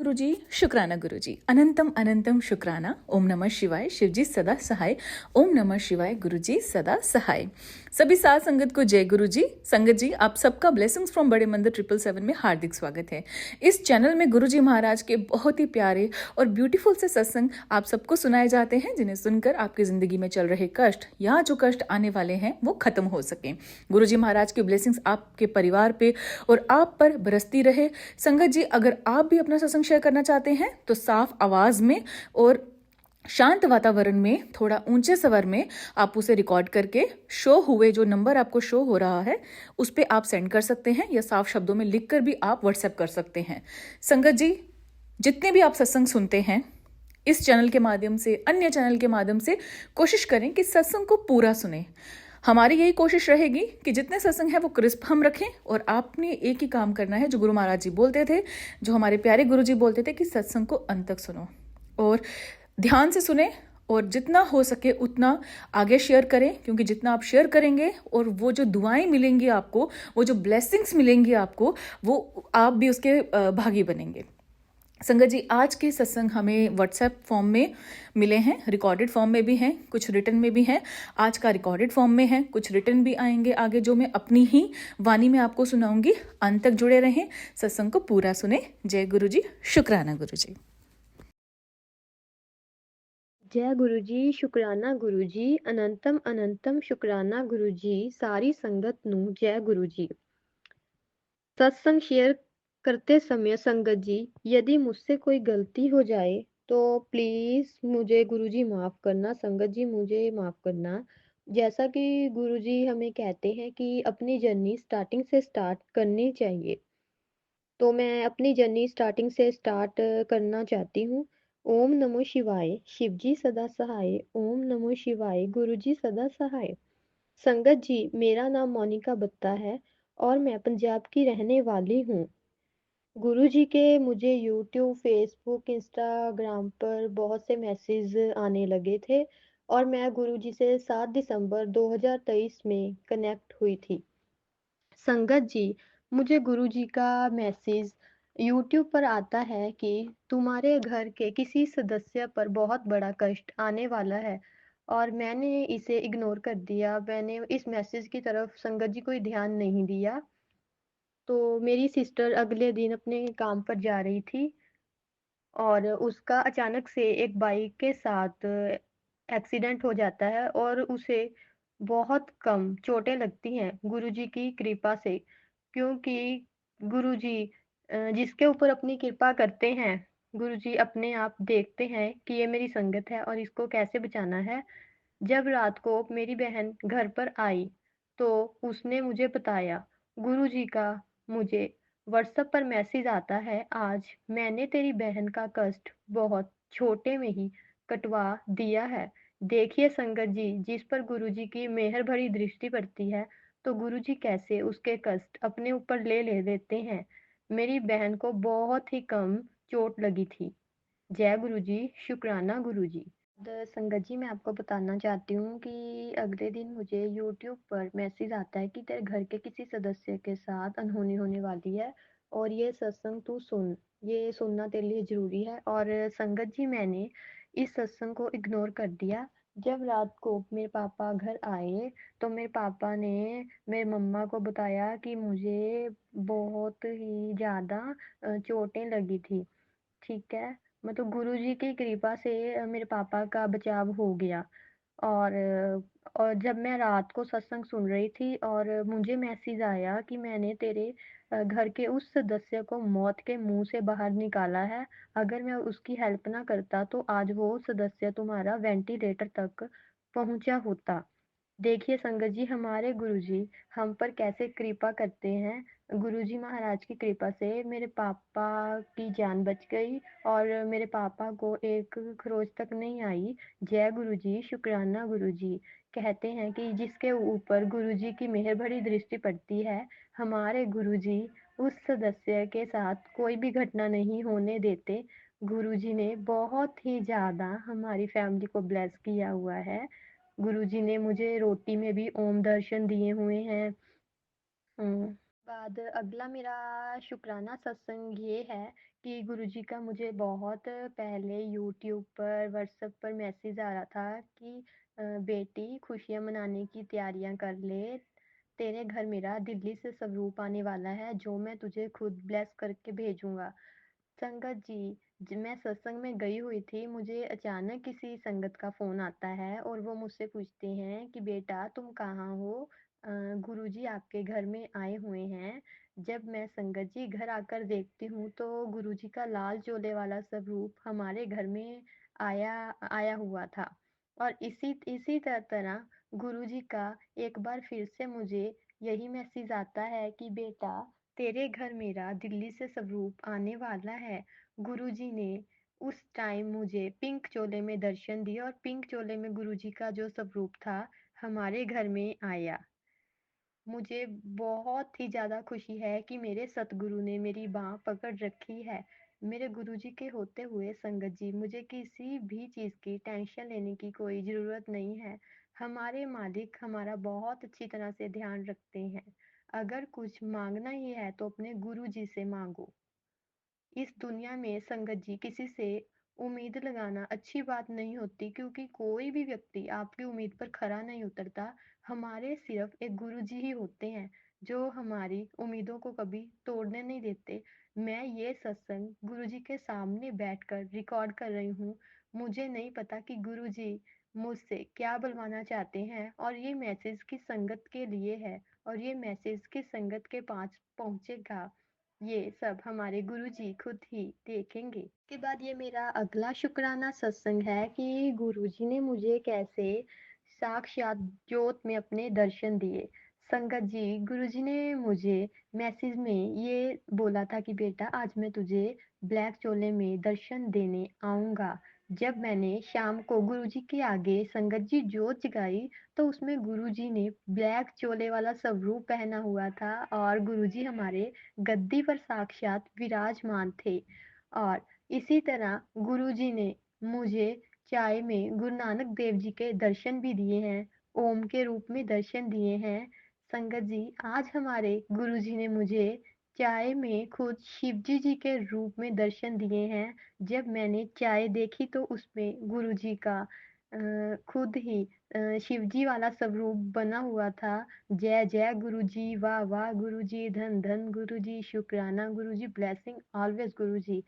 गुरुजी शुक्राना गुरुजी अनंतम अनंतम शुक्राना। ओम नमः शिवाय। शिवजी सदा सहाय। ओम नमः शिवाय। गुरुजी सदा सहाय। सभी साथ संगत को जय गुरुजी। संगत जी, आप सबका ब्लेसिंग्स फ्रॉम बड़े मंदिर 777 में हार्दिक स्वागत है। इस चैनल में गुरुजी महाराज के बहुत ही प्यारे और ब्यूटीफुल से सत्संग आप सबको सुनाए जाते हैं, जिन्हें सुनकर आपकी जिंदगी में चल रहे कष्ट या जो कष्ट आने वाले हैं वो खत्म हो सके। गुरुजी महाराज की ब्लेसिंग्स आपके परिवार पे और आप पर बरसती रहे। संगत जी, अगर आप भी अपना सत्संग शेयर करना चाहते हैं तो साफ आवाज में और शांत वातावरण में थोड़ा ऊंचे स्वर में आप उसे रिकॉर्ड करके शो हुए जो नंबर आपको शो हो रहा है उस पर आप सेंड कर सकते हैं, या साफ शब्दों में लिखकर भी आप व्हाट्सएप कर सकते हैं। संगत जी, जितने भी आप सत्संग सुनते हैं इस चैनल के माध्यम से, अन्य चैनल के माध्यम से, कोशिश करें कि सत्संग को पूरा सुने। हमारी यही कोशिश रहेगी कि जितने सत्संग है वो क्रिस्प हम रखें, और आपने एक ही काम करना है जो गुरु महाराज जी बोलते थे, जो हमारे प्यारे गुरु जी बोलते थे कि सत्संग को अंत तक सुनो और ध्यान से सुने, और जितना हो सके उतना आगे शेयर करें, क्योंकि जितना आप शेयर करेंगे और वो जो दुआएं मिलेंगी आपको, वो जो ब्लेसिंग्स मिलेंगी आपको, वो आप भी उसके भागी बनेंगे। संगत जी, आज के सत्संग हमें व्हाट्सएप फॉर्म में मिले हैं, रिकॉर्डेड फॉर्म में भी हैं, कुछ रिटर्न में भी हैं। आज का रिकॉर्डेड फॉर्म में है, कुछ रिटर्न भी आएंगे आगे, जो मैं अपनी ही वाणी में आपको सुनाऊंगी। अंत तक जुड़े रहें, सत्संग को पूरा सुने। जय गुरु जी, शुक्राना गुरु जी। जय गुरुजी, शुक्राना गुरुजी, अनंतम अनंतम शुक्राना गुरुजी, सारी संगत नू जय गुरुजी। सत्संग शेयर करते समय संगत जी, यदि मुझसे कोई गलती हो जाए तो प्लीज मुझे गुरुजी माफ करना। संगत जी, मुझे माफ करना। जैसा कि गुरुजी हमें कहते हैं कि अपनी जर्नी स्टार्टिंग से स्टार्ट करनी चाहिए, तो मैं अपनी जर्नी स्टार्टिंग से स्टार्ट करना चाहती हूँ। ओम नमो शिवाय, शिवजी सदा सहाय। ओम नमो शिवाय, गुरुजी सदा सहाय। संगत जी, मेरा नाम मोनिका बत्ता है और मैं पंजाब की रहने वाली हूँ। गुरुजी के मुझे यूट्यूब, फेसबुक, इंस्टाग्राम पर बहुत से मैसेज आने लगे थे और मैं गुरुजी से 7 दिसंबर 2023 में कनेक्ट हुई थी। संगत जी, मुझे गुरुजी का मैसेज यूट्यूब पर आता है कि तुम्हारे घर के किसी सदस्य पर बहुत बड़ा कष्ट आने वाला है, और मैंने इसे इग्नोर कर दिया। मैंने इस मैसेज की तरफ संगत जी कोई ध्यान नहीं दिया। तो मेरी सिस्टर अगले दिन अपने काम पर जा रही थी और उसका अचानक से एक बाइक के साथ एक्सीडेंट हो जाता है और उसे बहुत कम चोटें लगती हैं गुरुजी की कृपा से। क्योंकि गुरुजी जिसके ऊपर अपनी कृपा करते हैं, गुरुजी अपने आप देखते हैं कि ये मेरी संगत है और इसको कैसे बचाना है। जब रात को मेरी बहन घर पर आई तो उसने मुझे बताया, गुरुजी का मुझे व्हाट्सएप पर मैसेज आता है, आज मैंने तेरी बहन का कष्ट बहुत छोटे में ही कटवा दिया है। देखिए संगत जी, जिस पर गुरुजी की मेहर भरी दृष्टि पड़ती है तो गुरुजी कैसे उसके कष्ट अपने ऊपर ले लेते हैं। मेरी बहन को बहुत ही कम चोट लगी थी। जय गुरुजी, शुक्राना गुरुजी। संगत जी, मैं आपको बताना चाहती हूँ कि अगले दिन मुझे यूट्यूब पर मैसेज आता है कि तेरे घर के किसी सदस्य के साथ अनहोनी होने वाली है और ये सत्संग तू सुन, ये सुनना तेरे लिए जरूरी है। और संगत जी, मैंने इस सत्संग को इग्नोर कर दिया। जब रात को मेरे पापा घर आए तो मेरे पापा ने मेरे मम्मा को बताया कि मुझे बहुत ही ज़्यादा चोटें लगी थी। ठीक है, मतलब गुरुजी की कृपा से मेरे पापा का बचाव हो गया। और और जब मैं रात को सत्संग सुन रही थी और मुझे मैसेज आया कि मैंने तेरे घर के उस सदस्य को मौत के मुंह से बाहर निकाला है, अगर मैं उसकी हेल्प ना करता तो आज वो सदस्य तुम्हारा वेंटिलेटर तक पहुंचा होता। देखिए संगत जी, हमारे गुरुजी हम पर कैसे कृपा करते हैं। गुरुजी महाराज की कृपा से मेरे पापा की जान बच गई और मेरे पापा को एक खरोच तक नहीं आई। जय गुरुजी, शुक्राना गुरुजी। कहते हैं कि जिसके ऊपर गुरुजी की मेहर भरी दृष्टि पड़ती है, हमारे गुरुजी उस सदस्य के साथ कोई भी घटना नहीं होने देते। गुरुजी ने बहुत ही ज़्यादा हमारी फैमिली को ब्लेस किया हुआ है। गुरुजी ने मुझे रोटी में भी ओम दर्शन दिए हुए हैं। बाद अगला मेरा शुक्राना सत्संग ये है कि गुरुजी का मुझे बहुत पहले यूट्यूब पर, व्हाट्सएप पर मैसेज आ रहा था कि बेटी खुशियाँ मनाने की तैयारियाँ कर ले, तेरे घर मेरा दिल्ली से स्वरूप आने वाला है, जो मैं तुझे खुद ब्लेस करके भेजूँगा। संगत जी, मैं सत्संग में गई हुई थी, मुझे अचानक किसी संगत का फ़ोन आता है और वो मुझसे पूछते हैं कि बेटा तुम कहाँ हो? गुरुजी आपके घर में आए हुए हैं। जब मैं संगत जी घर आकर देखती हूँ तो गुरुजी का लाल चोले वाला स्वरूप हमारे घर में आया आया हुआ था। और इसी इसी तरह गुरुजी का एक बार फिर से मुझे यही मैसेज आता है कि बेटा तेरे घर मेरा दिल्ली से स्वरूप आने वाला है। गुरुजी ने उस टाइम मुझे पिंक चोले में दर्शन दिए और पिंक चोले में गुरुजी का जो स्वरूप था हमारे घर में आया। मुझे बहुत ही ज़्यादा खुशी है कि मेरे सतगुरु ने मेरी बाँह पकड़ रखी है। मेरे गुरुजी के होते हुए संगत जी मुझे किसी भी चीज़ की टेंशन लेने की कोई ज़रूरत नहीं है। हमारे मालिक हमारा बहुत अच्छी तरह से ध्यान रखते हैं। अगर कुछ माँगना ही है तो अपने गुरुजी से माँगो। इस दुनिया में संगत जी किसी से उम्मीद लगाना अच्छी बात नहीं होती क्योंकि कोई भी व्यक्ति आपकी उम्मीद पर खरा नहीं उतरता। हमारे सिर्फ एक गुरुजी ही होते हैं जो हमारी उम्मीदों को कभी तोड़ने नहीं देते। मैं ये सत्संग गुरुजी के सामने बैठकर रिकॉर्ड कर रही हूँ। मुझे नहीं पता कि गुरुजी मुझसे क्या बुलवाना चाहते हैं और ये मैसेज किस संगत के लिए है और ये मैसेज किस संगत के पास पहुँचेगा। ये सब हमारे गुरुजी खुद ही देखेंगे। उसके बाद ये मेरा अगला शुक्राना सत्संग है कि गुरुजी ने मुझे कैसे साक्षात ज्योत में अपने दर्शन दिए। संगत जी, गुरुजी ने मुझे मैसेज में ये बोला था कि बेटा आज मैं तुझे ब्लैक चोले में दर्शन देने आऊँगा। जब मैंने शाम को गुरुजी के आगे संगत जी ज्योत जगाई तो उसमें गुरुजी ने ब्लैक चोले वाला स्वरूप पहना हुआ था और गुरुजी हमारे गद्दी पर साक्षात विराजमान थे। और इसी तरह गुरुजी ने मुझे चाय में गुरु नानक देव जी के दर्शन भी दिए हैं, ओम के रूप में दर्शन दिए हैं। संगत जी, आज हमारे गुरुजी ने मुझे चाय में खुद शिवजी जी के रूप में दर्शन दिए हैं। जब मैंने चाय देखी तो उसमें गुरुजी का खुद ही शिवजी वाला स्वरूप बना हुआ था। जय जय गुरुजी, वाह वाह गुरुजी, धन धन गुरुजी, शुक्राना गुरुजी, ब्लेसिंग ऑलवेज गुरुजी।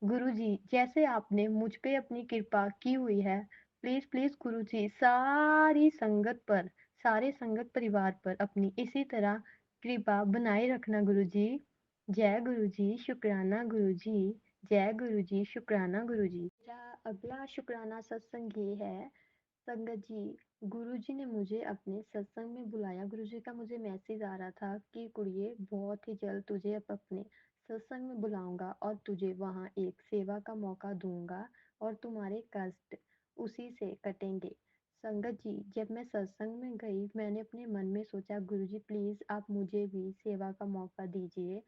गुरुजी, जैसे आपने मुझ पे अपनी कृपा की हुई है, प्लीज प्लीज गुरुजी सारी संगत पर, सारे संगत परिवार पर अपनी इसी तरह कृपा बनाए रखना गुरुजी। जय गुरुजी, शुक्राना गुरुजी, जय गुरुजी, शुक्राना गुरुजी। मेरा अगला शुक्राना सत्संग ये है संगत जी, गुरुजी ने मुझे अपने सत्संग में बुलाया। गुरुजी का मुझे मैसेज आ रहा था कि कुड़िए बहुत ही जल्द तुझे अब अपने सत्संग में बुलाऊंगा और तुझे वहाँ एक सेवा का मौका दूंगा और तुम्हारे कष्ट उसी से कटेंगे। संगत जी, जब मैं सत्संग में गई मैंने अपने मन में सोचा गुरुजी प्लीज आप मुझे भी सेवा का मौका दीजिए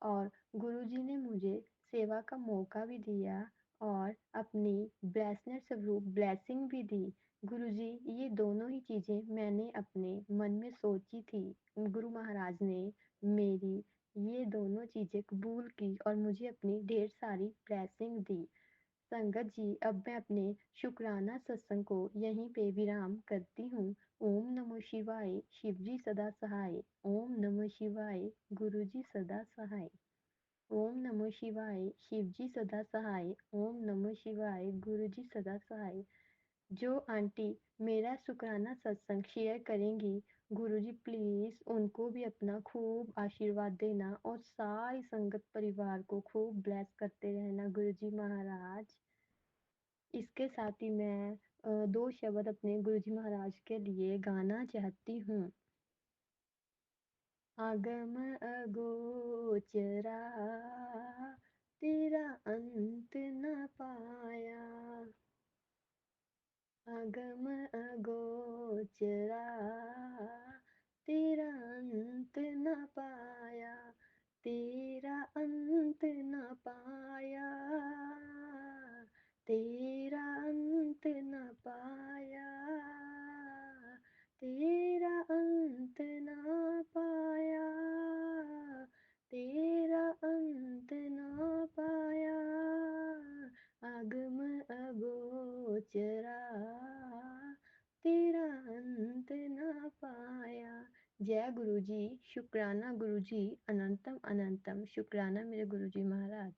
और गुरुजी ने मुझे सेवा का मौका भी दिया और अपनी ब्लेसनेस स्वरूप ब्लेसिंग भी दी। गुरुजी, ये दोनों ही चीज़ें मैंने अपने मन में सोची थी। गुरु महाराज ने मेरी ये दोनों चीज़ें कबूल की और मुझे अपनी ढेर सारी ब्लेसिंग दी। संगत जी, अब मैं अपने शुक्राना सत्संग को यहीं पे विराम करती हूँ। ओम नमः शिवाय, शिवजी सदा सहाय। ओम नमः शिवाय, गुरुजी सदा सहाय। ओम नमः शिवाय, शिवजी सदा सहाय। ओम नमः शिवाय, गुरुजी सदा सहाय। जो आंटी मेरा शुक्राना सत्संग शेयर करेंगी, गुरुजी प्लीज उनको भी अपना खूब आशीर्वाद देना और सारी संगत परिवार को खूब ब्लेस करते रहना गुरुजी महाराज। इसके साथ ही मैं दो शब्द अपने गुरुजी महाराज के लिए गाना चाहती हूँ। आगम अगोचरा तेरा अंत न पाया, अगम अगोचरा तेरा अंत न पाया, तेरा अंत न पाया, तेरा अंत न पाया, तेरा अंत न पाया, तेरा अंत न पाया। जय गुरु जी, शुक्राना गुरु जी, अनंतम अनंतम शुक्राना मेरे गुरु जी महाराज।